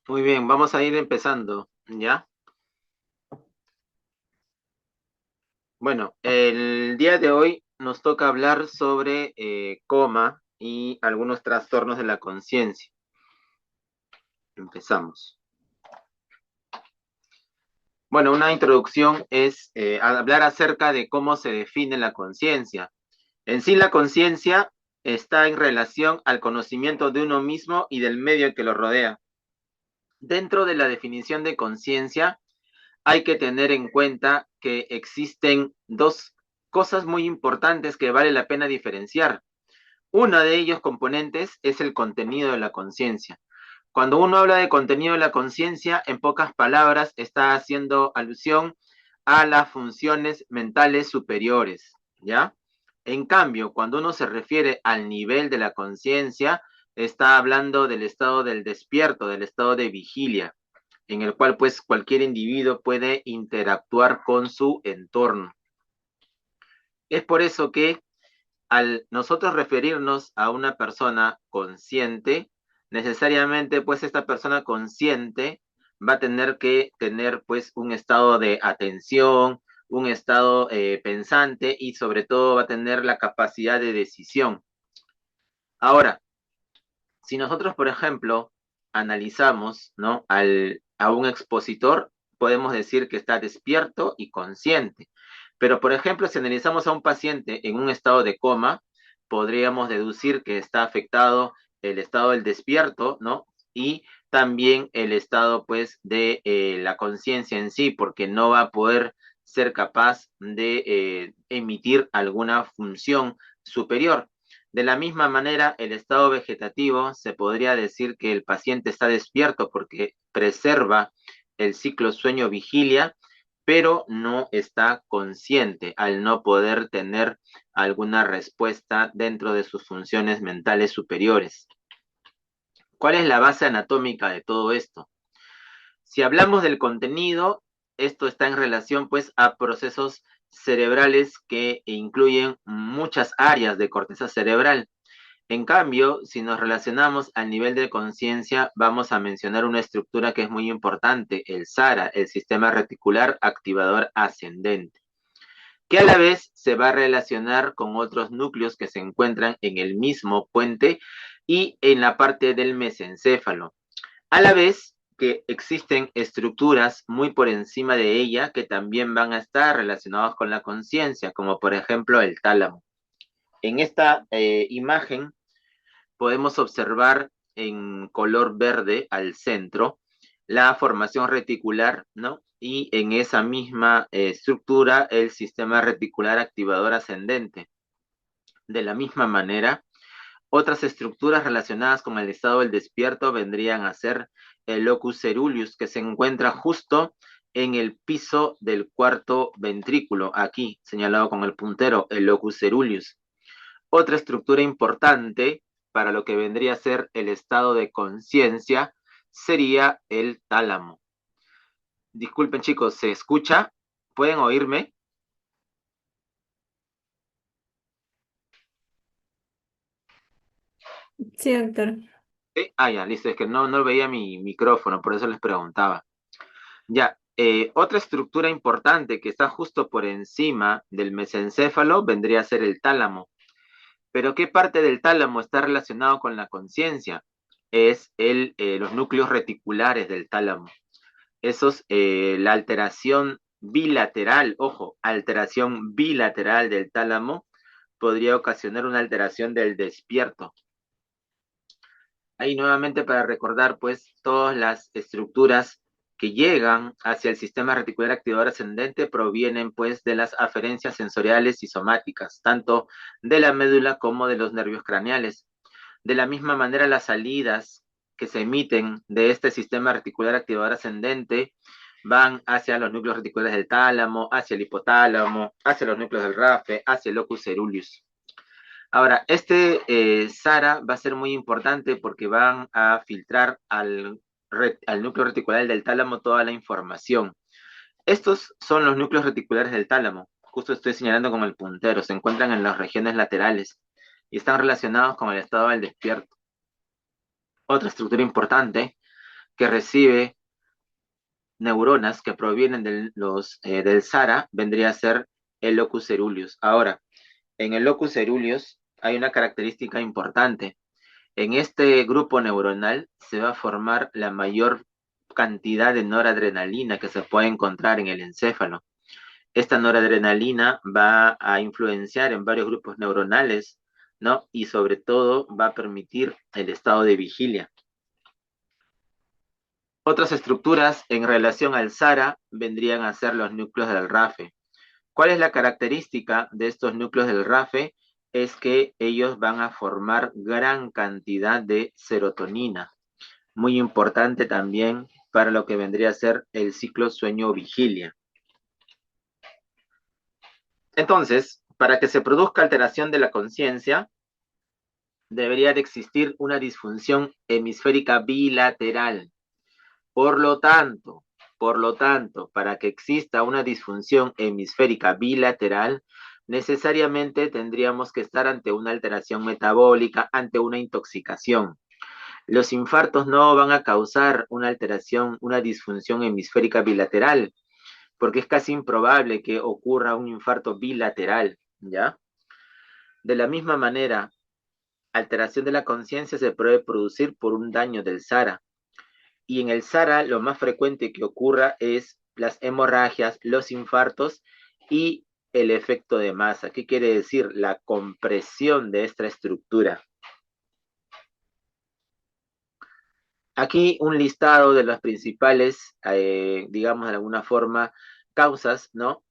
Muy bien, vamos a ir empezando, ¿ya? Bueno, el día de hoy nos toca hablar sobre coma y algunos trastornos de la conciencia. Empezamos. Bueno, una introducción es hablar acerca de cómo se define la conciencia. En sí, la conciencia está en relación al conocimiento de uno mismo y del medio que lo rodea. Dentro de la definición de conciencia, hay que tener en cuenta que existen dos cosas muy importantes que vale la pena diferenciar. Una de ellos componentes es el contenido de la conciencia. Cuando uno habla de contenido de la conciencia, en pocas palabras, está haciendo alusión a las funciones mentales superiores, ¿ya? En cambio, cuando uno se refiere al nivel de la conciencia, está hablando del estado del despierto, del estado de vigilia, en el cual pues cualquier individuo puede interactuar con su entorno. Es por eso que al nosotros referirnos a una persona consciente, necesariamente pues esta persona consciente va a tener que tener pues un estado de atención, un estado pensante y sobre todo va a tener la capacidad de decisión. Ahora, si nosotros, por ejemplo, analizamos, ¿no? A un expositor, podemos decir que está despierto y consciente. Pero, por ejemplo, si analizamos a un paciente en un estado de coma, podríamos deducir que está afectado el estado del despierto, ¿no? Y también el estado, pues, de la conciencia en sí, porque no va a poder ser capaz de emitir alguna función superior. De la misma manera, el estado vegetativo se podría decir que el paciente está despierto porque preserva el ciclo sueño-vigilia, pero no está consciente al no poder tener alguna respuesta dentro de sus funciones mentales superiores. ¿Cuál es la base anatómica de todo esto? Si hablamos del contenido, esto está en relación pues a procesos cerebrales que incluyen muchas áreas de corteza cerebral. En cambio, si nos relacionamos al nivel de conciencia, vamos a mencionar una estructura que es muy importante, el SARA, el sistema reticular activador ascendente, que a la vez se va a relacionar con otros núcleos que se encuentran en el mismo puente y en la parte del mesencéfalo. A la vez que existen estructuras muy por encima de ella que también van a estar relacionadas con la conciencia, como por ejemplo el tálamo. En esta imagen podemos observar en color verde al centro la formación reticular, ¿no? Y en esa misma estructura el sistema reticular activador ascendente. De la misma manera, otras estructuras relacionadas con el estado del despierto vendrían a ser el locus ceruleus, que se encuentra justo en el piso del cuarto ventrículo, aquí señalado con el puntero, el locus ceruleus. Otra estructura importante para lo que vendría a ser el estado de conciencia sería el tálamo. Disculpen chicos, ¿se escucha? ¿Pueden oírme? Sí, doctor. ¿Sí? Ah, ya, listo, es que no veía mi micrófono, por eso les preguntaba. Ya, otra estructura importante que está justo por encima del mesencéfalo vendría a ser el tálamo. Pero ¿qué parte del tálamo está relacionado con la conciencia? Es los núcleos reticulares del tálamo. Esos, la alteración bilateral, ojo, alteración bilateral del tálamo podría ocasionar una alteración del despierto. Ahí nuevamente para recordar, pues, todas las estructuras que llegan hacia el sistema reticular activador ascendente provienen, pues, de las aferencias sensoriales y somáticas, tanto de la médula como de los nervios craneales. De la misma manera, las salidas que se emiten de este sistema reticular activador ascendente van hacia los núcleos reticulares del tálamo, hacia el hipotálamo, hacia los núcleos del RAFE, hacia el locus ceruleus. Ahora, este SARA va a ser muy importante porque van a filtrar al núcleo reticular del tálamo toda la información. Estos son los núcleos reticulares del tálamo. Justo estoy señalando con el puntero. Se encuentran en las regiones laterales y están relacionados con el estado del despierto. Otra estructura importante que recibe neuronas que provienen del SARA vendría a ser el locus ceruleus. Ahora, en el locus ceruleus hay una característica importante. En este grupo neuronal se va a formar la mayor cantidad de noradrenalina que se puede encontrar en el encéfalo. Esta noradrenalina va a influenciar en varios grupos neuronales, ¿no? Y sobre todo va a permitir el estado de vigilia. Otras estructuras en relación al SARA vendrían a ser los núcleos del RAFE. ¿Cuál es la característica de estos núcleos del RAFE? Es que ellos van a formar gran cantidad de serotonina, muy importante también para lo que vendría a ser el ciclo sueño-vigilia. Entonces, para que se produzca alteración de la conciencia, debería de existir una disfunción hemisférica bilateral. Por lo tanto, para que exista una disfunción hemisférica bilateral, necesariamente tendríamos que estar ante una alteración metabólica, ante una intoxicación. Los infartos no van a causar una alteración, una disfunción hemisférica bilateral, porque es casi improbable que ocurra un infarto bilateral, ¿ya? De la misma manera, alteración de la conciencia se puede producir por un daño del SARA. Y en el SARA lo más frecuente que ocurra es las hemorragias, los infartos y el efecto de masa. ¿Qué quiere decir? La compresión de esta estructura. Aquí un listado de las principales, digamos de alguna forma, causas, ¿no?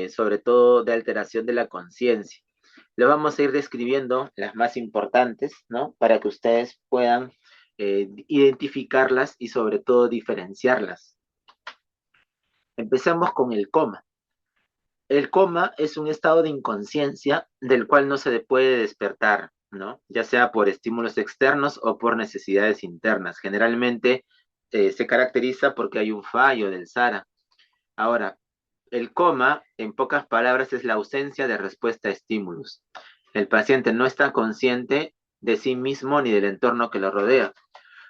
Sobre todo de alteración de la conciencia. Lo vamos a ir describiendo las más importantes, ¿no? Para que ustedes puedan identificarlas y sobre todo diferenciarlas. Empecemos con el coma. El coma es un estado de inconsciencia del cual no se puede despertar, ¿no? Ya sea por estímulos externos o por necesidades internas. Generalmente se caracteriza porque hay un fallo del SARA. Ahora, el coma, en pocas palabras, es la ausencia de respuesta a estímulos. El paciente no está consciente de sí mismo ni del entorno que lo rodea.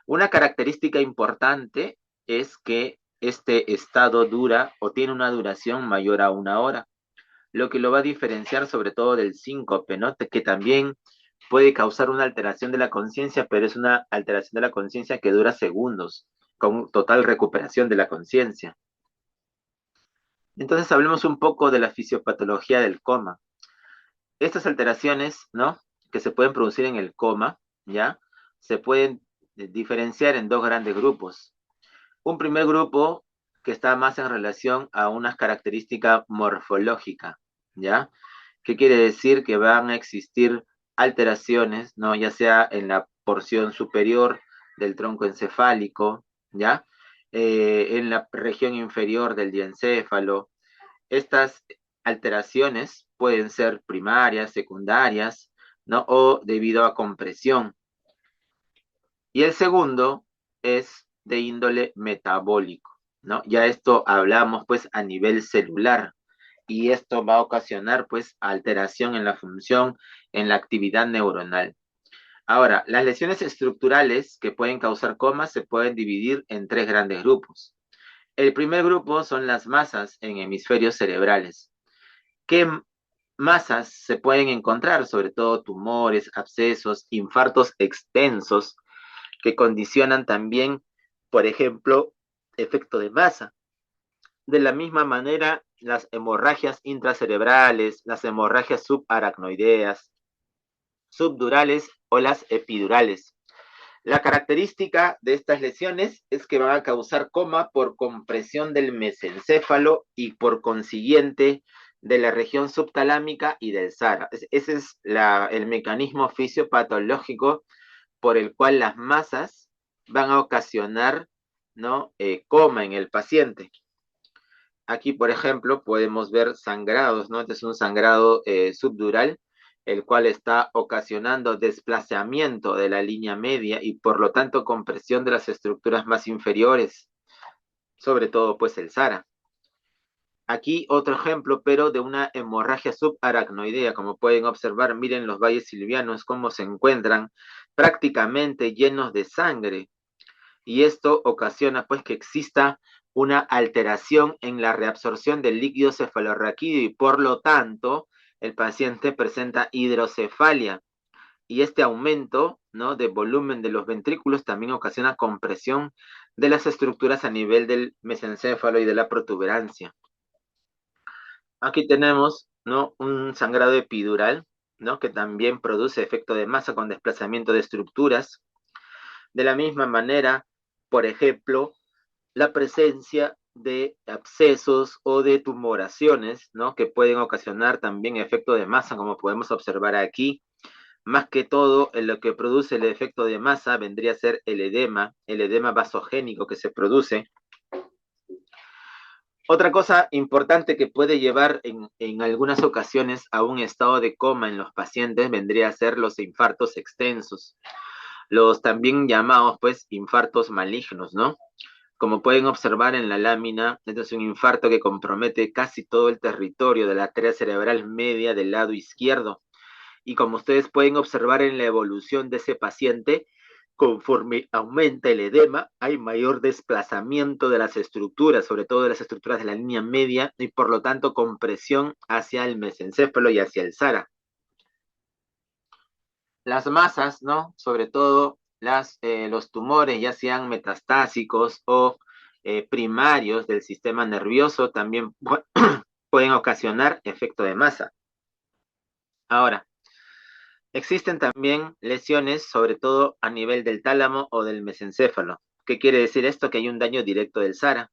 Una característica importante es que este estado dura o tiene una duración mayor a 1 hora, lo que lo va a diferenciar sobre todo del síncope, ¿no? Que también puede causar una alteración de la conciencia, pero es una alteración de la conciencia que dura segundos, con total recuperación de la conciencia. Entonces hablemos un poco de la fisiopatología del coma. Estas alteraciones, ¿no? Que se pueden producir en el coma, ¿ya? Se pueden diferenciar en dos grandes grupos. Un primer grupo que está más en relación a una característica morfológica, ¿ya? ¿Qué quiere decir? Que van a existir alteraciones, ¿no? Ya sea en la porción superior del tronco encefálico, ¿ya? En la región inferior del diencéfalo. Estas alteraciones pueden ser primarias, secundarias, ¿no? O debido a compresión. Y el segundo es de índole metabólico, ¿no? Ya esto hablamos pues a nivel celular y esto va a ocasionar pues alteración en la función, en la actividad neuronal. Ahora, las lesiones estructurales que pueden causar coma se pueden dividir en tres grandes grupos. El primer grupo son las masas en hemisferios cerebrales. ¿Qué masas se pueden encontrar? Sobre todo tumores, abscesos, infartos extensos, que condicionan también, por ejemplo, efecto de masa. De la misma manera, las hemorragias intracerebrales, las hemorragias subaracnoideas, subdurales o las epidurales. La característica de estas lesiones es que van a causar coma por compresión del mesencéfalo y por consiguiente de la región subtalámica y del SARA. Ese es el mecanismo fisiopatológico por el cual las masas van a ocasionar, ¿no? Coma en el paciente. Aquí, por ejemplo, podemos ver sangrados, ¿no? Este es un sangrado subdural, el cual está ocasionando desplazamiento de la línea media y por lo tanto compresión de las estructuras más inferiores, sobre todo pues el SARA. Aquí otro ejemplo, pero de una hemorragia subaracnoidea. Como pueden observar, miren los valles silvianos cómo se encuentran prácticamente llenos de sangre. y esto ocasiona pues que exista una alteración en la reabsorción del líquido cefalorraquídeo y por lo tanto el paciente presenta hidrocefalia y este aumento, ¿no?, de volumen de los ventrículos también ocasiona compresión de las estructuras a nivel del mesencéfalo y de la protuberancia. Aquí tenemos, ¿no?, un sangrado epidural, ¿no?, que también produce efecto de masa con desplazamiento de estructuras. De la misma manera, por ejemplo, la presencia de abscesos o de tumoraciones, ¿no?, que pueden ocasionar también efecto de masa, como podemos observar aquí. Más que todo, en lo que produce el efecto de masa vendría a ser el edema vasogénico que se produce. Otra cosa importante que puede llevar en algunas ocasiones a un estado de coma en los pacientes vendría a ser los infartos extensos, los también llamados pues infartos malignos, ¿no? Como pueden observar en la lámina, este es un infarto que compromete casi todo el territorio de la arteria cerebral media del lado izquierdo. Y como ustedes pueden observar en la evolución de ese paciente, conforme aumenta el edema, hay mayor desplazamiento de las estructuras, sobre todo de las estructuras de la línea media, y por lo tanto compresión hacia el mesencéfalo y hacia el SARA. Las masas, ¿no? Sobre todo los tumores, ya sean metastásicos o primarios del sistema nervioso, también pueden ocasionar efecto de masa. Ahora, existen también lesiones, sobre todo a nivel del tálamo o del mesencéfalo. ¿Qué quiere decir esto? Que hay un daño directo del SARA.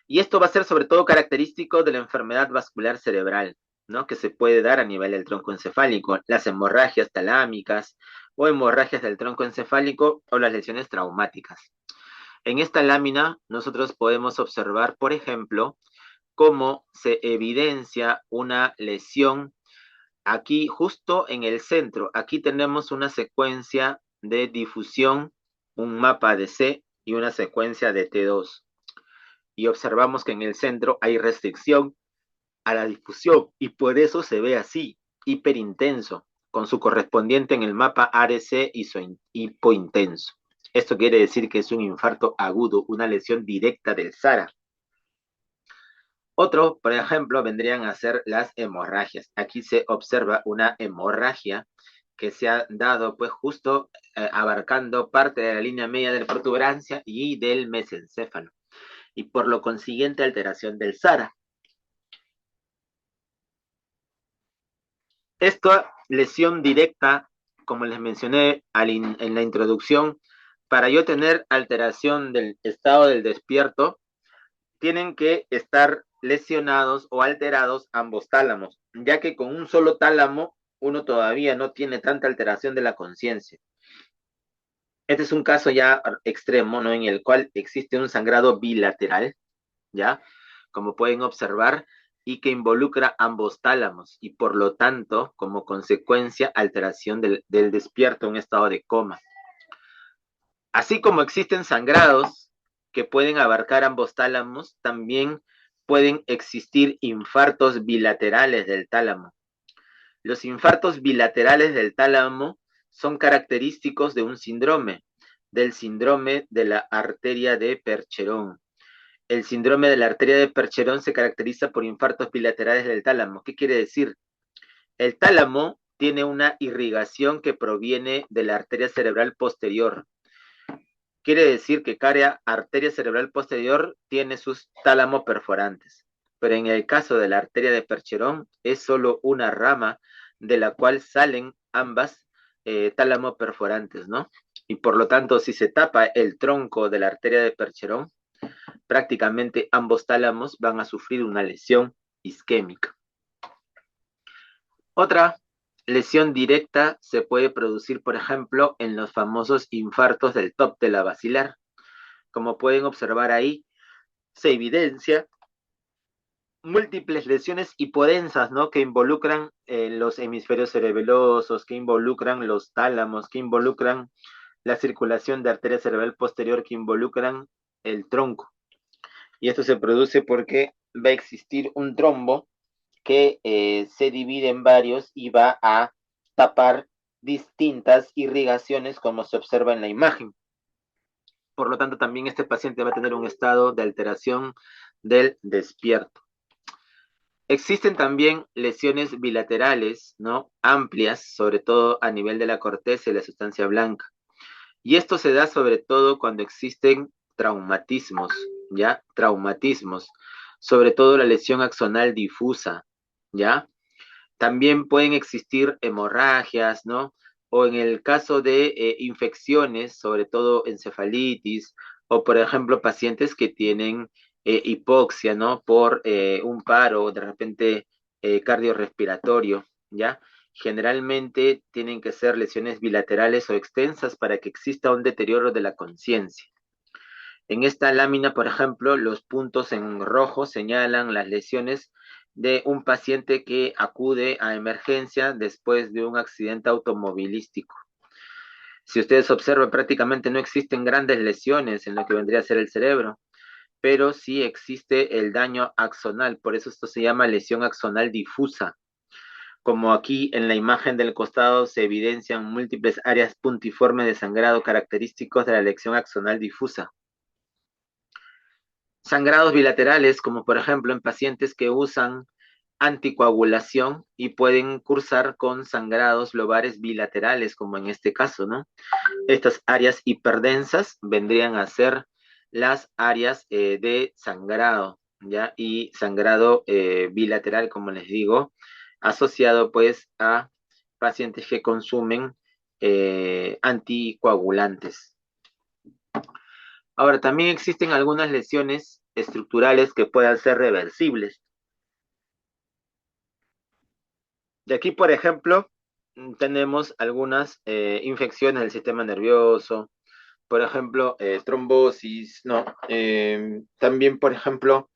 Y esto va a ser sobre todo característico de la enfermedad vascular cerebral, ¿no?, que se puede dar a nivel del tronco encefálico, las hemorragias talámicas o hemorragias del tronco encefálico o las lesiones traumáticas. En esta lámina nosotros podemos observar, por ejemplo, cómo se evidencia una lesión aquí justo en el centro. Aquí tenemos una secuencia de difusión, un mapa de C y una secuencia de T2. Y observamos que en el centro hay restricción a la difusión y por eso se ve así, hiperintenso, con su correspondiente en el mapa ARC hipointenso. Esto quiere decir que es un infarto agudo, una lesión directa del SARA. Otro, por ejemplo, vendrían a ser las hemorragias. Aquí se observa una hemorragia que se ha dado pues justo abarcando parte de la línea media de la protuberancia y del mesencéfalo. Y por lo consiguiente alteración del SARA. Esta lesión directa, como les mencioné en la introducción, para yo tener alteración del estado del despierto, tienen que estar lesionados o alterados ambos tálamos, ya que con un solo tálamo uno todavía no tiene tanta alteración de la conciencia. Este es un caso ya extremo, ¿no?, en el cual existe un sangrado bilateral, ¿ya? Como pueden observar, y que involucra ambos tálamos, y por lo tanto, como consecuencia, alteración del despierto en un estado de coma. Así como existen sangrados que pueden abarcar ambos tálamos, también pueden existir infartos bilaterales del tálamo. Los infartos bilaterales del tálamo son característicos de un síndrome, del síndrome de la arteria de Percherón. El síndrome de la arteria de Percherón se caracteriza por infartos bilaterales del tálamo. ¿Qué quiere decir? El tálamo tiene una irrigación que proviene de la arteria cerebral posterior. Quiere decir que cada arteria cerebral posterior tiene sus tálamos perforantes. Pero en el caso de la arteria de Percherón es solo una rama de la cual salen ambas tálamos perforantes, ¿no? Y por lo tanto, si se tapa el tronco de la arteria de Percherón, prácticamente ambos tálamos van a sufrir una lesión isquémica. Otra lesión directa se puede producir, por ejemplo, en los famosos infartos del top de la basilar. Como pueden observar ahí, se evidencia múltiples lesiones hipodensas, ¿no?, que involucran los hemisferios cerebelosos, que involucran los tálamos, que involucran la circulación de arteria cerebral posterior, que involucran el tronco. Y esto se produce porque va a existir un trombo que se divide en varios y va a tapar distintas irrigaciones como se observa en la imagen. Por lo tanto, también este paciente va a tener un estado de alteración del despierto. Existen también lesiones bilaterales, ¿no? Amplias, sobre todo a nivel de la corteza y la sustancia blanca. Y esto se da sobre todo cuando existen traumatismos, ¿ya? Traumatismos, sobre todo la lesión axonal difusa, ¿ya? También pueden existir hemorragias, ¿no? O en el caso de infecciones, sobre todo encefalitis, o por ejemplo pacientes que tienen hipoxia, ¿no? Por un paro de repente cardiorrespiratorio, ¿ya? Generalmente tienen que ser lesiones bilaterales o extensas para que exista un deterioro de la conciencia. En esta lámina, por ejemplo, los puntos en rojo señalan las lesiones de un paciente que acude a emergencia después de un accidente automovilístico. Si ustedes observan, prácticamente no existen grandes lesiones en lo que vendría a ser el cerebro, pero sí existe el daño axonal, por eso esto se llama lesión axonal difusa. Como aquí en la imagen del costado se evidencian múltiples áreas puntiformes de sangrado característicos de la lesión axonal difusa. Sangrados bilaterales, como por ejemplo en pacientes que usan anticoagulación y pueden cursar con sangrados lobares bilaterales, como en este caso, ¿no? Estas áreas hiperdensas vendrían a ser las áreas de sangrado, ¿ya? Y sangrado bilateral, como les digo, asociado pues a pacientes que consumen anticoagulantes. Ahora, también existen algunas lesiones estructurales que puedan ser reversibles. De aquí, por ejemplo, tenemos algunas infecciones del sistema nervioso, por ejemplo, trombosis, ¿no? También, por ejemplo,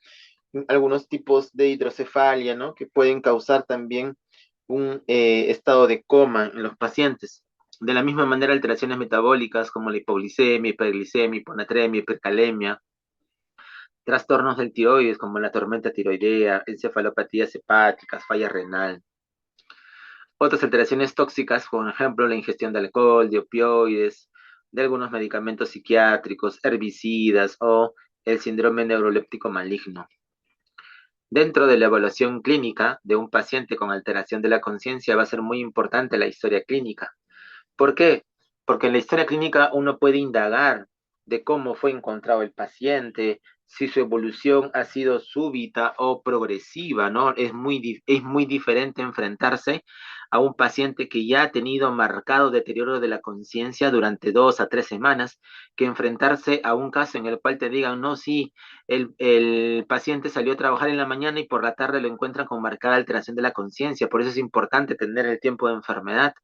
algunos tipos de hidrocefalia, ¿no? Que pueden causar también un estado de coma en los pacientes. De la misma manera, alteraciones metabólicas como la hipoglicemia, hiperglicemia, hiponatremia, hipercalemia, trastornos del tiroides como la tormenta tiroidea, encefalopatías hepáticas, falla renal. Otras alteraciones tóxicas, por ejemplo, la ingestión de alcohol, de opioides, de algunos medicamentos psiquiátricos, herbicidas o el síndrome neuroléptico maligno. Dentro de la evaluación clínica de un paciente con alteración de la conciencia va a ser muy importante la historia clínica. ¿Por qué? Porque en la historia clínica uno puede indagar de cómo fue encontrado el paciente, si su evolución ha sido súbita o progresiva, ¿no? Es muy diferente enfrentarse a un paciente que ya ha tenido marcado deterioro de la conciencia durante 2 a 3 semanas, que enfrentarse a un caso en el cual te digan, no, sí, el paciente salió a trabajar en la mañana y por la tarde lo encuentran con marcada alteración de la conciencia. Por eso es importante tener el tiempo de enfermedad.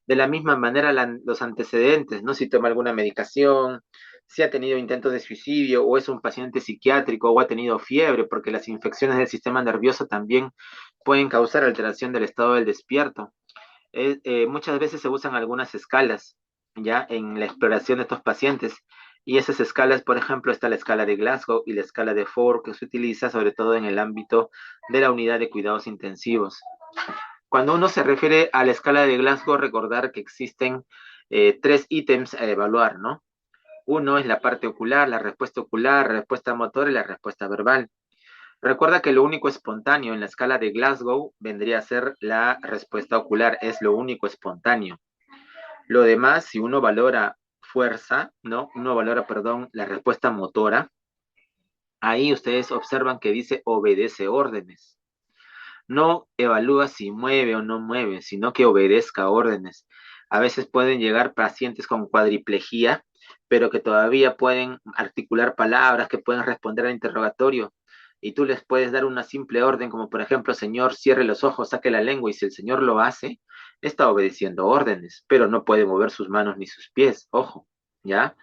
De la misma manera, los antecedentes, ¿no? Si toma alguna medicación, si ha tenido intentos de suicidio o es un paciente psiquiátrico o ha tenido fiebre, porque las infecciones del sistema nervioso también pueden causar alteración del estado del despierto. Muchas veces se usan algunas escalas, ¿ya? En la exploración de estos pacientes. Y esas escalas, por ejemplo, está la escala de Glasgow y la escala de Ford, que se utiliza sobre todo en el ámbito de la unidad de cuidados intensivos. Cuando uno se refiere a la escala de Glasgow, recordar que existen 3 ítems a evaluar, ¿no? Uno es la parte ocular, la respuesta motora y la respuesta verbal. Recuerda que lo único espontáneo en la escala de Glasgow vendría a ser la respuesta ocular, es lo único espontáneo. Lo demás, si uno valora fuerza, ¿no? Uno valora, perdón, la respuesta motora, ahí ustedes observan que dice obedece órdenes. No evalúa si mueve o no mueve, sino que obedezca órdenes. A veces pueden llegar pacientes con cuadriplejía, pero que todavía pueden articular palabras, que pueden responder al interrogatorio. Y tú les puedes dar una simple orden, como por ejemplo, señor, cierre los ojos, saque la lengua, y si el señor lo hace, está obedeciendo órdenes, pero no puede mover sus manos ni sus pies, ojo, ¿ya?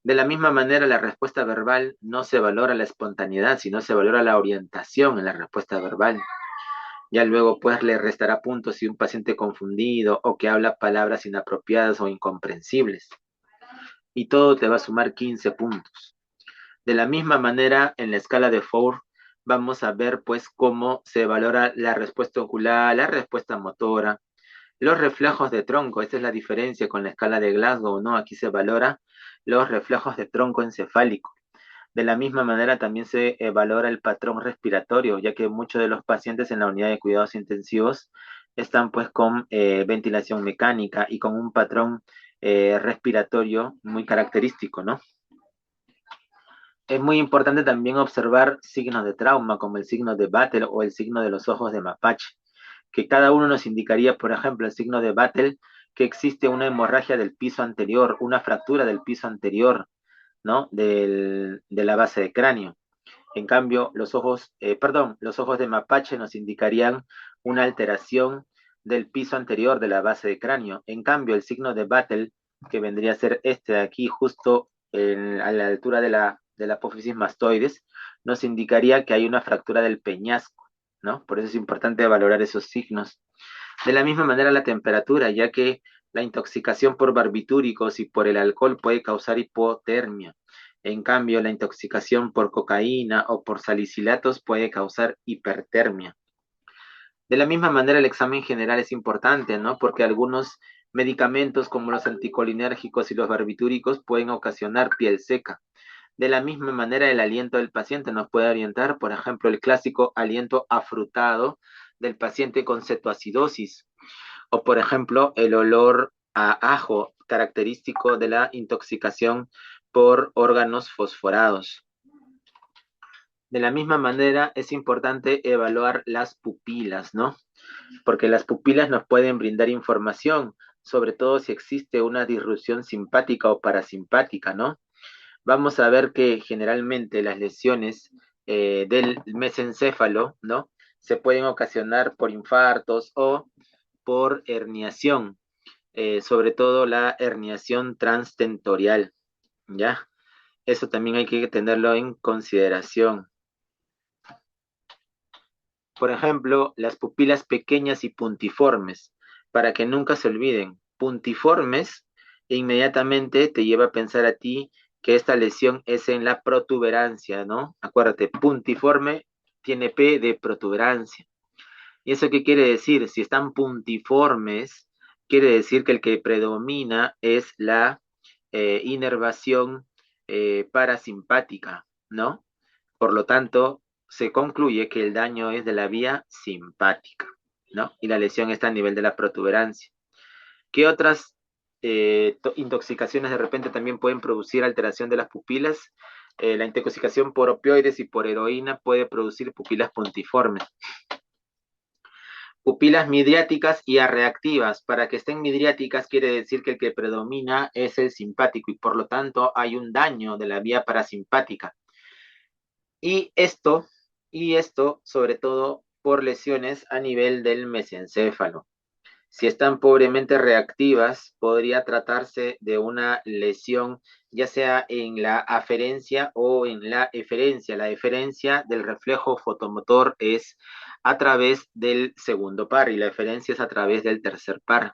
De la misma manera, la respuesta verbal no se valora la espontaneidad, sino se valora la orientación en la respuesta verbal. Ya luego pues le restará puntos si un paciente confundido o que habla palabras inapropiadas o incomprensibles. Y todo te va a sumar 15 puntos. De la misma manera, en la escala de Ford, vamos a ver pues cómo se valora la respuesta ocular, la respuesta motora, Los reflejos de tronco, esta es la diferencia con la escala de Glasgow, ¿no? Aquí se valora los reflejos de tronco encefálico. De la misma manera también se valora el patrón respiratorio, ya que muchos de los pacientes en la unidad de cuidados intensivos están pues con ventilación mecánica y con un patrón respiratorio muy característico, ¿no? Es muy importante también observar signos de trauma, como el signo de Battle o el signo de los ojos de mapache, que cada uno nos indicaría, por ejemplo, el signo de Battle, que existe una hemorragia del piso anterior, una fractura del piso anterior, ¿no? De la base de cráneo. En cambio, los ojos de mapache nos indicarían una alteración del piso anterior de la base de cráneo. En cambio, el signo de Battle, que vendría a ser este de aquí, justo a la altura de la apófisis mastoides, nos indicaría que hay una fractura del peñasco, ¿no? Por eso es importante valorar esos signos. De la misma manera, la temperatura, ya que la intoxicación por barbitúricos y por el alcohol puede causar hipotermia. En cambio, la intoxicación por cocaína o por salicilatos puede causar hipertermia. De la misma manera, el examen general es importante, ¿no? Porque algunos medicamentos como los anticolinérgicos y los barbitúricos pueden ocasionar piel seca. De la misma manera, el aliento del paciente nos puede orientar, por ejemplo, el clásico aliento afrutado del paciente con cetoacidosis, o por ejemplo, el olor a ajo característico de la intoxicación por órganos fosforados. De la misma manera, es importante evaluar las pupilas, ¿no? Porque las pupilas nos pueden brindar información, sobre todo si existe una disrupción simpática o parasimpática, ¿no? Vamos a ver que generalmente las lesiones del mesencéfalo, ¿no? Se pueden ocasionar por infartos o por herniación, sobre todo la herniación transtentorial, ¿ya? Eso también hay que tenerlo en consideración. Por ejemplo, las pupilas pequeñas y puntiformes, para que nunca se olviden, puntiformes inmediatamente te lleva a pensar a ti que esta lesión es en la protuberancia, ¿no? Acuérdate, puntiforme tiene P de protuberancia. ¿Y eso qué quiere decir? Si están puntiformes, quiere decir que el que predomina es la inervación parasimpática, ¿no? Por lo tanto, se concluye que el daño es de la vía simpática, ¿no? Y la lesión está a nivel de la protuberancia. ¿Qué otras intoxicaciones de repente también pueden producir alteración de las pupilas? La intoxicación por opioides y por heroína puede producir pupilas puntiformes. Pupilas midriáticas y arreactivas. Para que estén midriáticas quiere decir que el que predomina es el simpático y por lo tanto hay un daño de la vía parasimpática. Y esto, sobre todo por lesiones a nivel del mesencéfalo. Si están pobremente reactivas, podría tratarse de una lesión ya sea en la aferencia o en la eferencia. La eferencia del reflejo fotomotor es a través del segundo par y la eferencia es a través del tercer par.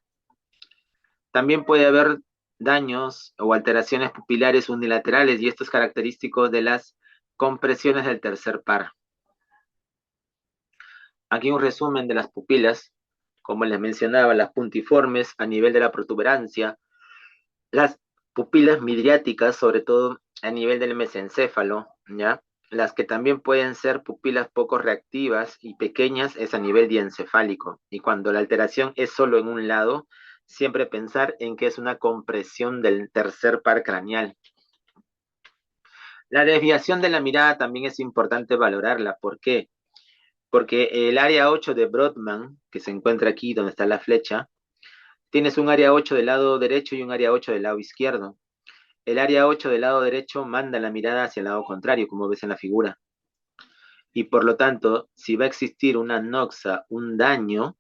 También puede haber daños o alteraciones pupilares unilaterales y esto es característico de las compresiones del tercer par. Aquí un resumen de las pupilas, como les mencionaba, las puntiformes a nivel de la protuberancia, las pupilas midriáticas, sobre todo a nivel del mesencéfalo, ¿ya? Las que también pueden ser pupilas poco reactivas y pequeñas es a nivel diencefálico. Y cuando la alteración es solo en un lado, siempre pensar en que es una compresión del tercer par craneal. La desviación de la mirada también es importante valorarla. ¿Por qué? Porque el área 8 de Brodmann, que se encuentra aquí donde está la flecha, tienes un área 8 del lado derecho y un área 8 del lado izquierdo. El área 8 del lado derecho manda la mirada hacia el lado contrario, como ves en la figura. Y por lo tanto, si va a existir una noxa, un daño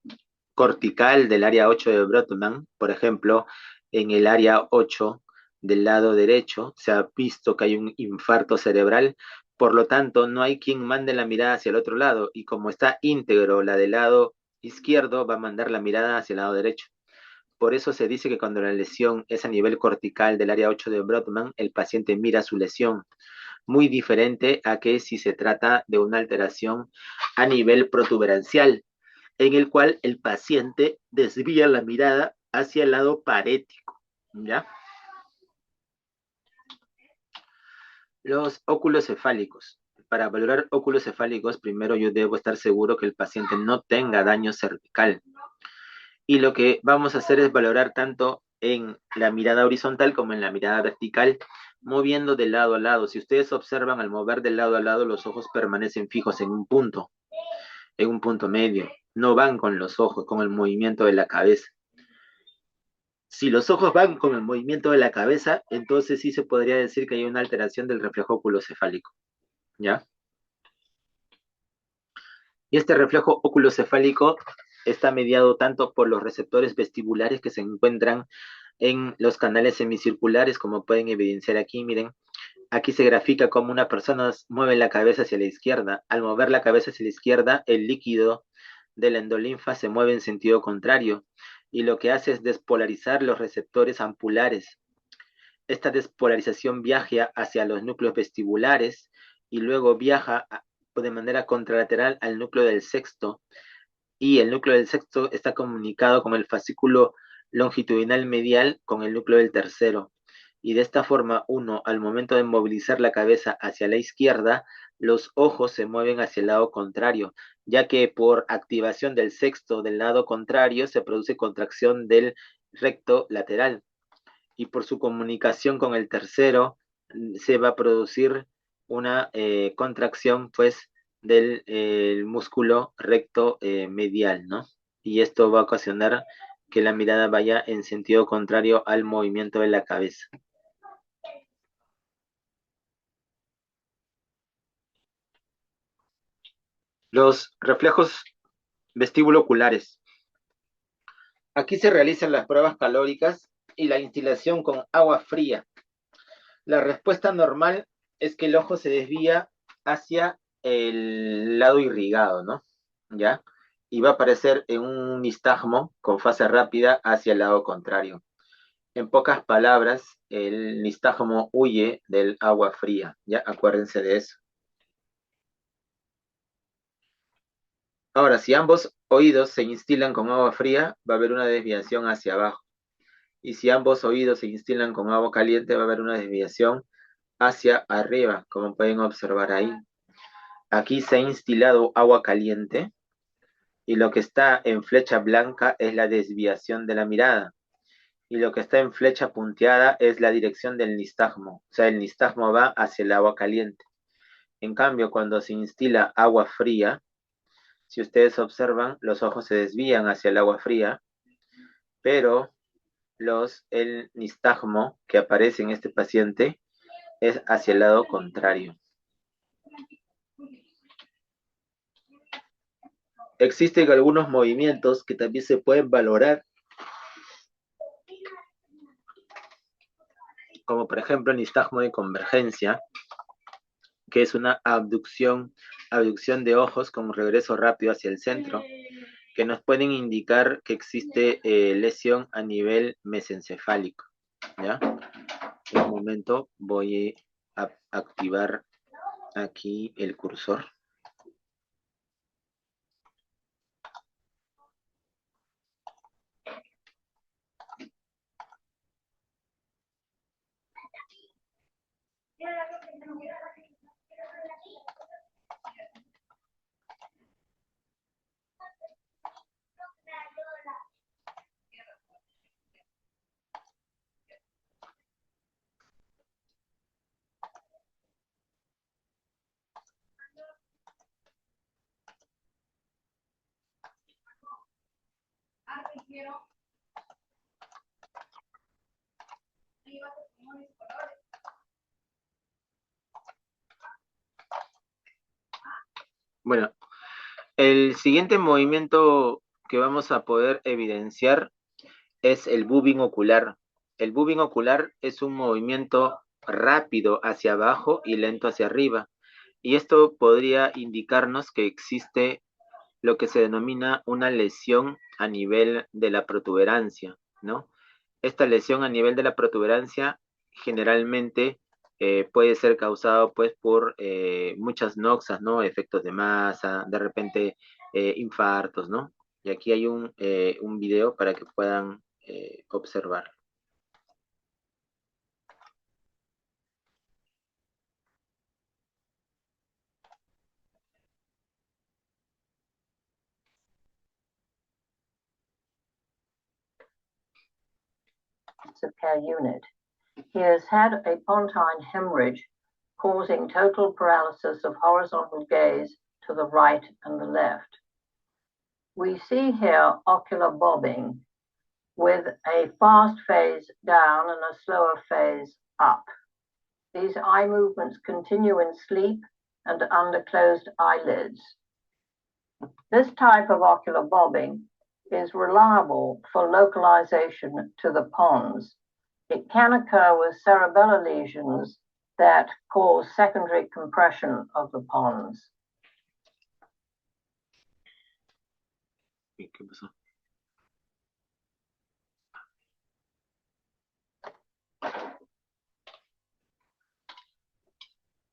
cortical del área 8 de Brodmann, por ejemplo, en el área 8 del lado derecho, se ha visto que hay un infarto cerebral, por lo tanto, no hay quien mande la mirada hacia el otro lado, y como está íntegro la del lado izquierdo, va a mandar la mirada hacia el lado derecho. Por eso se dice que cuando la lesión es a nivel cortical del área 8 de Brodmann, el paciente mira su lesión, muy diferente a que si se trata de una alteración a nivel protuberancial. en el cual el paciente desvía la mirada hacia el lado parético, ¿ya? Los óculos cefálicos. Para valorar óculos cefálicos, primero yo debo estar seguro que el paciente no tenga daño cervical. Y lo que vamos a hacer es valorar tanto en la mirada horizontal como en la mirada vertical, moviendo de lado a lado. Si ustedes observan, al mover de lado a lado, los ojos permanecen fijos en un punto medio. No van con los ojos, con el movimiento de la cabeza. Si los ojos van con el movimiento de la cabeza, entonces sí se podría decir que hay una alteración del reflejo oculocefálico, ¿ya? Y este reflejo oculocefálico está mediado tanto por los receptores vestibulares que se encuentran en los canales semicirculares, como pueden evidenciar aquí, miren. Aquí se grafica cómo una persona mueve la cabeza hacia la izquierda. Al mover la cabeza hacia la izquierda, el líquido de la endolinfa se mueve en sentido contrario y lo que hace es despolarizar los receptores ampulares. Esta despolarización viaja hacia los núcleos vestibulares y luego viaja de manera contralateral al núcleo del sexto, y el núcleo del sexto está comunicado con el fascículo longitudinal medial con el núcleo del tercero. Y de esta forma, uno, al momento de movilizar la cabeza hacia la izquierda, los ojos se mueven hacia el lado contrario, ya que por activación del sexto del lado contrario se produce contracción del recto lateral. Y por su comunicación con el tercero se va a producir una contracción pues del músculo recto medial, ¿no? Y esto va a ocasionar que la mirada vaya en sentido contrario al movimiento de la cabeza. Los reflejos vestíbulo-oculares. Aquí se realizan las pruebas calóricas y la instilación con agua fría. La respuesta normal es que el ojo se desvía hacia el lado irrigado, ¿no? ¿Ya? Y va a aparecer en un nistagmo con fase rápida hacia el lado contrario. En pocas palabras, el nistagmo huye del agua fría, ¿ya? Acuérdense de eso. Ahora, si ambos oídos se instilan con agua fría, va a haber una desviación hacia abajo. Y si ambos oídos se instilan con agua caliente, va a haber una desviación hacia arriba, como pueden observar ahí. Aquí se ha instilado agua caliente y lo que está en flecha blanca es la desviación de la mirada. Y lo que está en flecha punteada es la dirección del nistagmo. O sea, el nistagmo va hacia el agua caliente. En cambio, cuando se instila agua fría, si ustedes observan, los ojos se desvían hacia el agua fría, pero el nistagmo que aparece en este paciente es hacia el lado contrario. Existen algunos movimientos que también se pueden valorar, como por ejemplo el nistagmo de convergencia, que es una abducción de ojos con regreso rápido hacia el centro, que nos pueden indicar que existe lesión a nivel mesencefálico, ¿ya? En un momento voy a activar aquí el cursor. Bueno, el siguiente movimiento que vamos a poder evidenciar es el bubbing ocular. El bubbing ocular es un movimiento rápido hacia abajo y lento hacia arriba. Y esto podría indicarnos que existe lo que se denomina una lesión a nivel de la protuberancia, ¿no? Esta lesión a nivel de la protuberancia generalmente puede ser causado pues por muchas noxas, ¿no? Efectos de masa, de repente infartos, ¿no? Y aquí hay un video para que puedan observar. Care unit. He has had a pontine hemorrhage causing total paralysis of horizontal gaze to the right and the left. We see here ocular bobbing with a fast phase down and a slower phase up. These eye movements continue in sleep and under closed eyelids. This type of ocular bobbing is reliable for localization to the pons. It can occur with cerebellar lesions that cause secondary compression of the pons. ¿Qué pasó?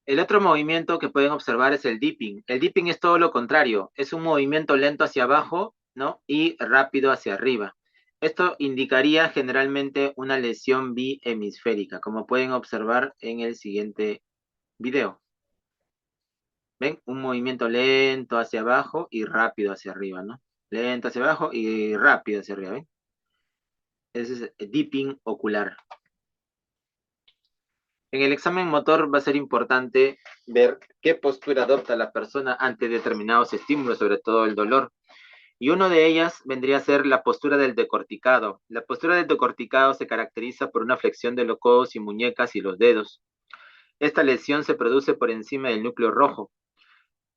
El otro movimiento que pueden observar es el dipping. El dipping es todo lo contrario, es un movimiento lento hacia abajo, ¿no? Y rápido hacia arriba. Esto indicaría generalmente una lesión bihemisférica, como pueden observar en el siguiente video. ¿Ven? Un movimiento lento hacia abajo y rápido hacia arriba, ¿no? Lento hacia abajo y rápido hacia arriba, ¿ven? Ese es el dipping ocular. En el examen motor va a ser importante ver qué postura adopta la persona ante determinados estímulos, sobre todo el dolor. Y una de ellas vendría a ser la postura del decorticado. La postura del decorticado se caracteriza por una flexión de los codos y muñecas y los dedos. Esta lesión se produce por encima del núcleo rojo.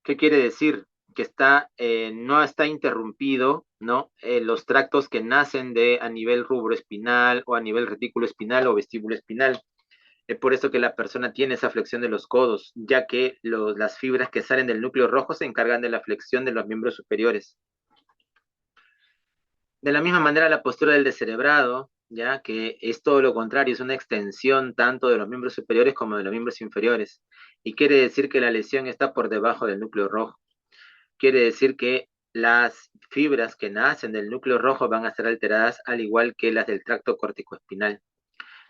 ¿Qué quiere decir? Que no está interrumpido, ¿no? Los tractos que nacen a nivel rubroespinal o a nivel retículo espinal o vestíbulo espinal. Es por eso que la persona tiene esa flexión de los codos, ya que las fibras que salen del núcleo rojo se encargan de la flexión de los miembros superiores. De la misma manera, la postura del descerebrado, ya que es todo lo contrario, es una extensión tanto de los miembros superiores como de los miembros inferiores. Y quiere decir que la lesión está por debajo del núcleo rojo. Quiere decir que las fibras que nacen del núcleo rojo van a estar alteradas al igual que las del tracto corticoespinal,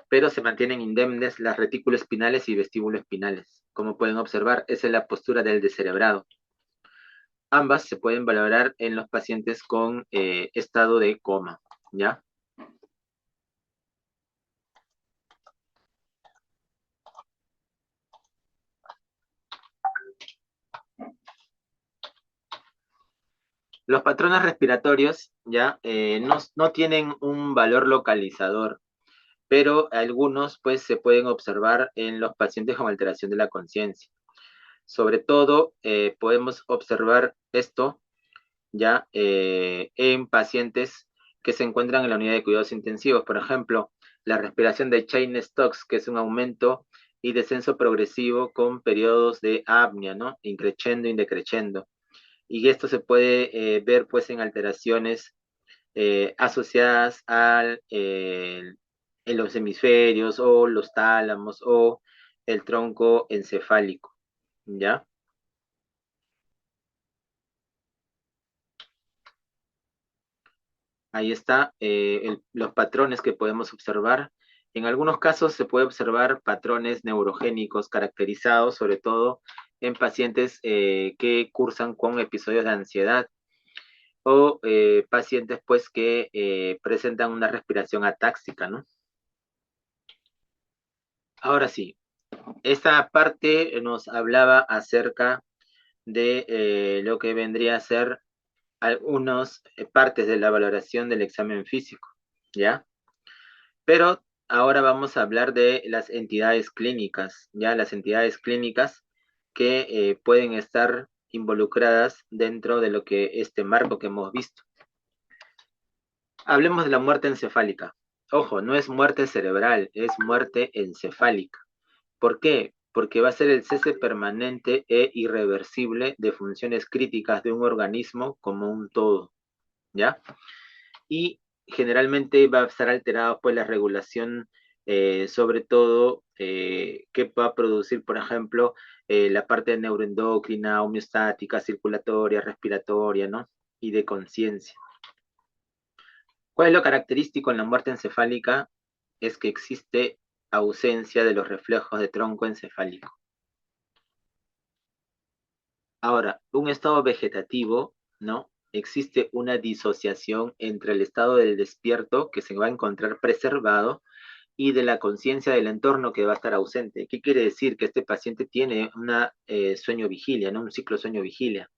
pero se mantienen indemnes las retículos espinales y vestíbulos espinales. Como pueden observar, esa es la postura del descerebrado. Ambas se pueden valorar en los pacientes con estado de coma, ¿ya? Los patrones respiratorios ya no tienen un valor localizador, pero algunos pues se pueden observar en los pacientes con alteración de la conciencia. Sobre todo podemos observar esto ya en pacientes que se encuentran en la unidad de cuidados intensivos. Por ejemplo, la respiración de Cheyne-Stokes, que es un aumento y descenso progresivo con periodos de apnea, ¿no? Increciendo y decreciendo. Y esto se puede ver pues en alteraciones asociadas en los hemisferios o los tálamos o el tronco encefálico, ¿ya? Ahí está los patrones que podemos observar. En algunos casos se puede observar patrones neurogénicos caracterizados sobre todo en pacientes que cursan con episodios de ansiedad o pacientes pues que presentan una respiración atáxica, ¿no? Ahora sí, esta parte nos hablaba acerca de lo que vendría a ser algunas partes de la valoración del examen físico, ¿ya? Pero ahora vamos a hablar de las entidades clínicas, ¿ya? Las entidades clínicas que pueden estar involucradas dentro de lo que este marco que hemos visto. Hablemos de la muerte encefálica. Ojo, no es muerte cerebral, es muerte encefálica. ¿Por qué? Porque va a ser el cese permanente e irreversible de funciones críticas de un organismo como un todo, ¿ya? Y generalmente va a estar alterado pues la regulación, sobre todo, que va a producir, por ejemplo, la parte neuroendocrina, homeostática, circulatoria, respiratoria, ¿no? Y de conciencia. ¿Cuál es lo característico en la muerte encefálica? Es que existe ausencia de los reflejos de tronco encefálico. Ahora, un estado vegetativo, ¿no? Existe una disociación entre el estado del despierto, que se va a encontrar preservado, y de la conciencia del entorno, que va a estar ausente. ¿Qué quiere decir? Que este paciente tiene una sueño-vigilia, ¿no? Un ciclo sueño-vigilia.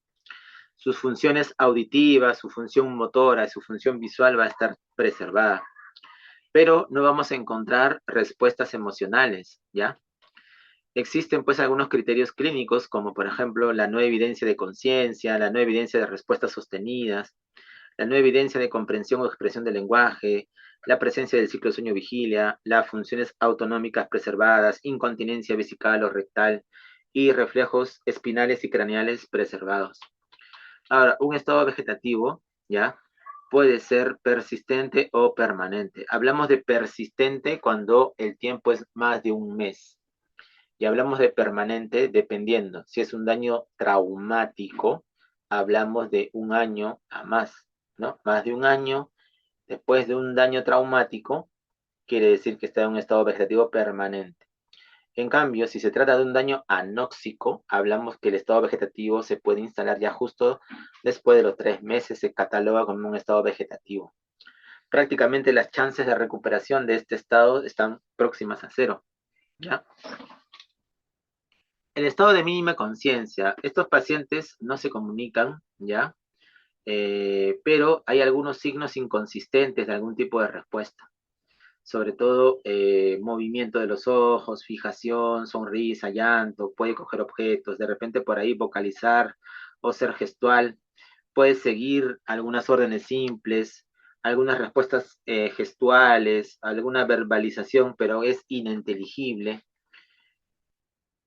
Sus funciones auditivas, su función motora, su función visual va a estar preservada. Pero no vamos a encontrar respuestas emocionales, ¿ya? Existen pues algunos criterios clínicos, como por ejemplo la no evidencia de conciencia, la no evidencia de respuestas sostenidas, la no evidencia de comprensión o expresión del lenguaje, la presencia del ciclo sueño-vigilia, las funciones autonómicas preservadas, incontinencia vesical o rectal y reflejos espinales y craneales preservados. Ahora, un estado vegetativo, ¿ya? Puede ser persistente o permanente. Hablamos de persistente cuando el tiempo es más de un mes. Y hablamos de permanente dependiendo. Si es un daño traumático, hablamos de un año a más, ¿no? Más de un año después de un daño traumático, quiere decir que está en un estado vegetativo permanente. En cambio, si se trata de un daño anóxico, hablamos que el estado vegetativo se puede instalar ya justo después de los 3 meses, se cataloga como un estado vegetativo. Prácticamente las chances de recuperación de este estado están próximas a cero, ¿ya? El estado de mínima conciencia. Estos pacientes no se comunican, ¿ya? Pero hay algunos signos inconsistentes de algún tipo de respuesta. Sobre todo movimiento de los ojos, fijación, sonrisa, llanto, puede coger objetos, de repente por ahí vocalizar o ser gestual, puede seguir algunas órdenes simples, algunas respuestas gestuales, alguna verbalización, pero es ininteligible.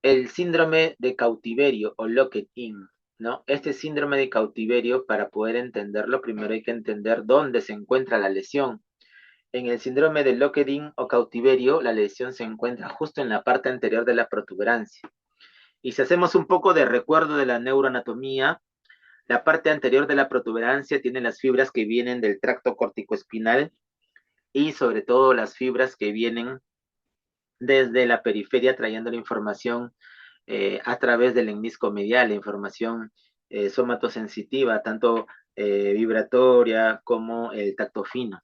El síndrome de cautiverio o locked-in, ¿no? Este síndrome de cautiverio, para poder entenderlo, primero hay que entender dónde se encuentra la lesión. En el síndrome de locked-in o cautiverio, la lesión se encuentra justo en la parte anterior de la protuberancia. Y si hacemos un poco de recuerdo de la neuroanatomía, la parte anterior de la protuberancia tiene las fibras que vienen del tracto corticoespinal y sobre todo las fibras que vienen desde la periferia trayendo la información a través del lemnisco medial, la información somatosensitiva, tanto vibratoria como el tacto fino.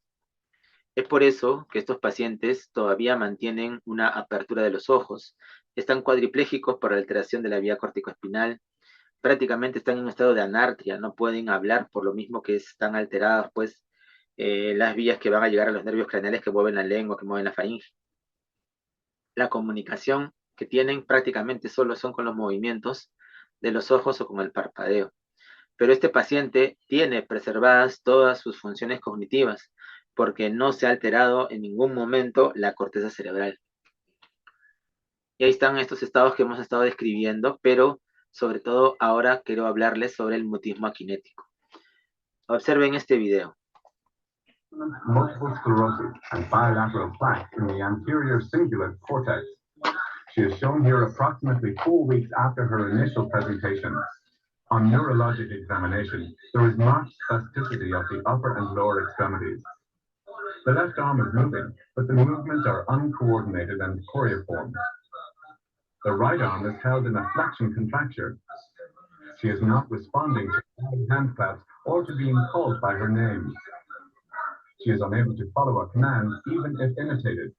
Es por eso que estos pacientes todavía mantienen una apertura de los ojos, están cuadriplégicos por alteración de la vía corticoespinal, prácticamente están en un estado de anartria, no pueden hablar por lo mismo que están alteradas pues las vías que van a llegar a los nervios craneales que mueven la lengua, que mueven la faringe. La comunicación que tienen prácticamente solo son con los movimientos de los ojos o con el parpadeo. Pero este paciente tiene preservadas todas sus funciones cognitivas porque no se ha alterado en ningún momento la corteza cerebral. Y ahí están estos estados que hemos estado describiendo, pero sobre todo ahora quiero hablarles sobre el mutismo akinético. Observen este video. Multiple sclerosis and bilateral plaque in the anterior cingulate cortex. She is shown here approximately 4 weeks after her initial presentation. On neurologic examination, there is marked spasticity of the upper and lower extremities. The left arm is moving, but the movements are uncoordinated and choreiform. The right arm is held in a flexion contracture. She is not responding to hand claps or to being called by her name. She is unable to follow a command, even if imitated.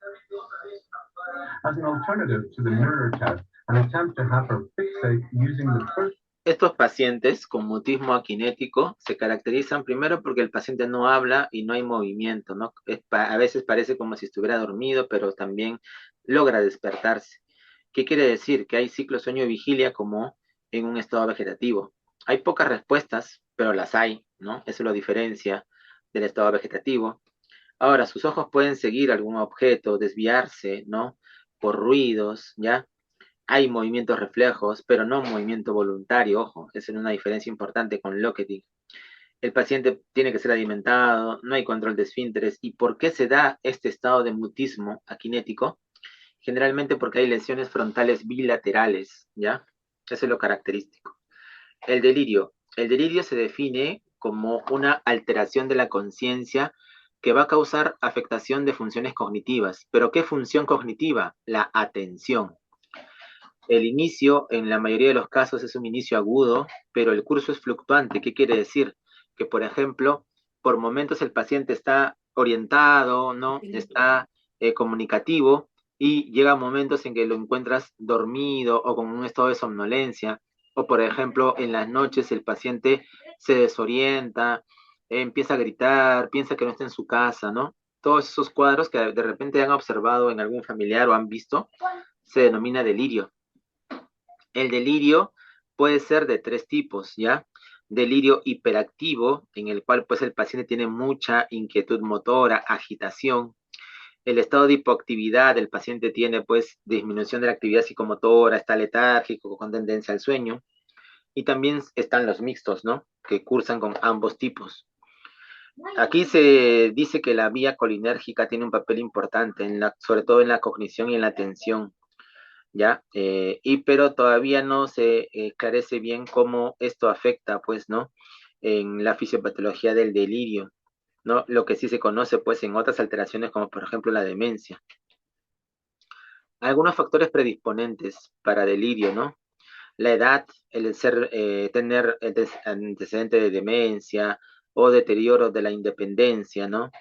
As an alternative to the mirror test, an attempt to have her fixate using the first. Estos pacientes con mutismo akinético se caracterizan primero porque el paciente no habla y no hay movimiento, ¿no? A veces parece como si estuviera dormido, pero también logra despertarse. ¿Qué quiere decir? Que hay ciclo sueño-vigilia como en un estado vegetativo. Hay pocas respuestas, pero las hay, ¿no? Eso lo diferencia del estado vegetativo. Ahora, sus ojos pueden seguir algún objeto, desviarse, ¿no? Por ruidos, ¿ya? Hay movimientos reflejos, pero no movimiento voluntario, ojo, esa es una diferencia importante con Lockett. El paciente tiene que ser alimentado, no hay control de esfínteres. ¿Y por qué se da este estado de mutismo akinético? Generalmente porque hay lesiones frontales bilaterales, ¿ya? Eso es lo característico. El delirio. El delirio se define como una alteración de la conciencia que va a causar afectación de funciones cognitivas. ¿Pero qué función cognitiva? La atención. El inicio, en la mayoría de los casos, es un inicio agudo, pero el curso es fluctuante. ¿Qué quiere decir? Que, por ejemplo, por momentos el paciente está orientado, ¿no? Está comunicativo y llega momentos en que lo encuentras dormido o con un estado de somnolencia. O, por ejemplo, en las noches el paciente se desorienta, empieza a gritar, piensa que no está en su casa, ¿no? Todos esos cuadros que de repente han observado en algún familiar o han visto, se denomina delirio. El delirio puede ser de tres tipos, ¿ya? Delirio hiperactivo, en el cual pues el paciente tiene mucha inquietud motora, agitación. El estado de hipoactividad, el paciente tiene pues disminución de la actividad psicomotora, está letárgico, con tendencia al sueño. Y también están los mixtos, ¿no? Que cursan con ambos tipos. Aquí se dice que la vía colinérgica tiene un papel importante, sobre todo en la cognición y en la atención. ¿Ya? Pero todavía no se esclarece bien cómo esto afecta, pues, ¿no? En la fisiopatología del delirio, ¿no? Lo que sí se conoce, pues, en otras alteraciones, como por ejemplo la demencia. Algunos factores predisponentes para delirio, ¿no? La edad, tener antecedente de demencia o deterioro de la independencia, ¿no?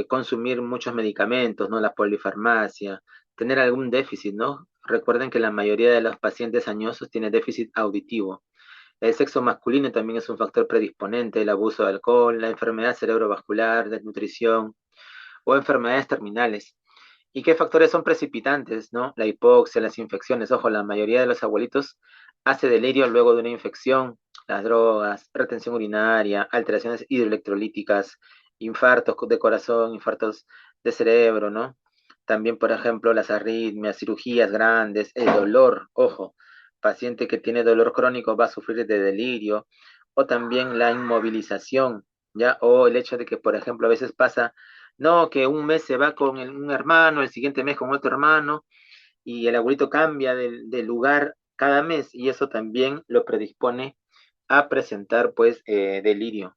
Consumir muchos medicamentos, ¿no? La polifarmacia, tener algún déficit, ¿no? Recuerden que la mayoría de los pacientes añosos tiene déficit auditivo. El sexo masculino también es un factor predisponente, el abuso de alcohol, la enfermedad cerebrovascular, desnutrición o enfermedades terminales. ¿Y qué factores son precipitantes, no? La hipoxia, las infecciones. Ojo, la mayoría de los abuelitos hace delirio luego de una infección, las drogas, retención urinaria, alteraciones hidroelectrolíticas, infartos de corazón, infartos de cerebro, ¿no? También, por ejemplo, las arritmias, cirugías grandes, el dolor, ojo, paciente que tiene dolor crónico va a sufrir de delirio, o también la inmovilización, ¿ya? O el hecho de que, por ejemplo, a veces pasa, no, que un mes se va con un hermano, el siguiente mes con otro hermano, y el abuelito cambia de lugar cada mes, y eso también lo predispone a presentar, pues, delirio.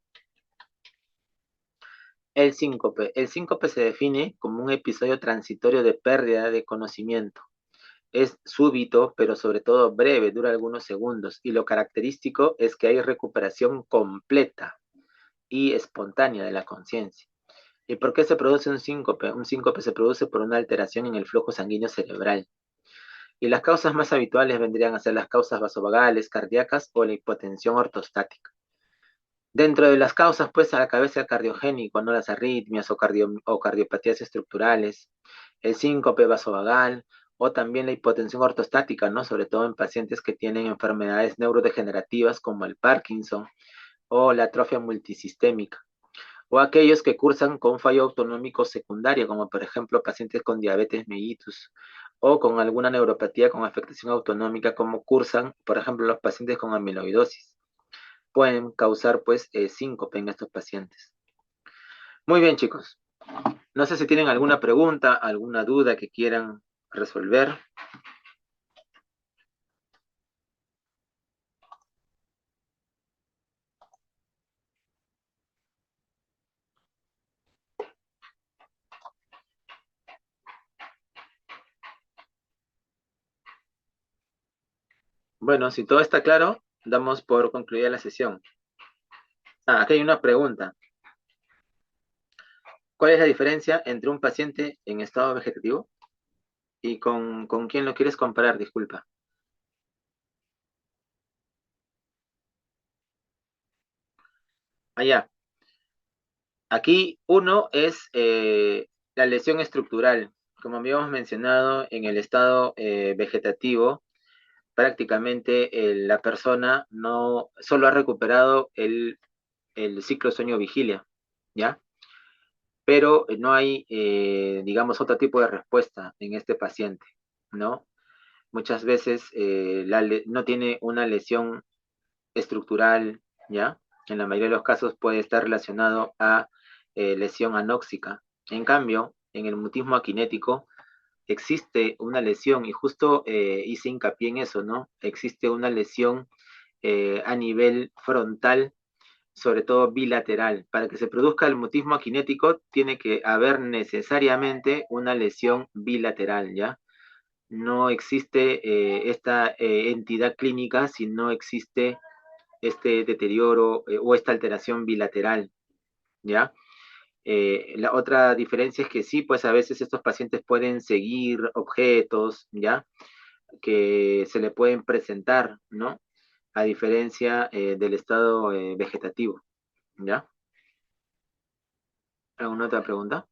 El síncope. El síncope se define como un episodio transitorio de pérdida de conocimiento. Es súbito, pero sobre todo breve, dura algunos segundos, y lo característico es que hay recuperación completa y espontánea de la conciencia. ¿Y por qué se produce un síncope? Un síncope se produce por una alteración en el flujo sanguíneo cerebral. Y las causas más habituales vendrían a ser las causas vasovagales, cardíacas o la hipotensión ortostática. Dentro de las causas, pues, a la cabeza el cardiogénico, ¿no? Las arritmias o cardiopatías estructurales, el síncope vasovagal o también la hipotensión ortostática, ¿no? Sobre todo en pacientes que tienen enfermedades neurodegenerativas como el Parkinson o la atrofia multisistémica, o aquellos que cursan con fallo autonómico secundario, como por ejemplo pacientes con diabetes mellitus o con alguna neuropatía con afectación autonómica, como cursan, por ejemplo, los pacientes con amiloidosis. Pueden causar, pues, síncope en estos pacientes. Muy bien, chicos. No sé si tienen alguna pregunta, alguna duda que quieran resolver. Bueno, si todo está claro, damos por concluida la sesión. Aquí hay una pregunta. ¿Cuál es la diferencia entre un paciente en estado vegetativo y con quién lo quieres comparar? Disculpa. Allá. Aquí uno es la lesión estructural. Como habíamos mencionado, en el estado vegetativo, prácticamente la persona no solo ha recuperado el ciclo sueño-vigilia, ¿ya? Pero no hay, digamos, otro tipo de respuesta en este paciente, ¿no? Muchas veces no tiene una lesión estructural, ¿ya? En la mayoría de los casos puede estar relacionado a lesión anóxica. En cambio, en el mutismo aquinético existe una lesión, y justo hice hincapié en eso, ¿no? Existe una lesión a nivel frontal sobre todo bilateral. Para que se produzca el mutismo akinético, tiene que haber necesariamente una lesión bilateral, ¿ya? No existe esta entidad clínica si no existe este deterioro o esta alteración bilateral, ¿ya? La otra diferencia es que sí, pues a veces estos pacientes pueden seguir objetos, ¿ya? Que se le pueden presentar, ¿no? A diferencia del estado vegetativo, ¿ya? ¿Alguna otra pregunta?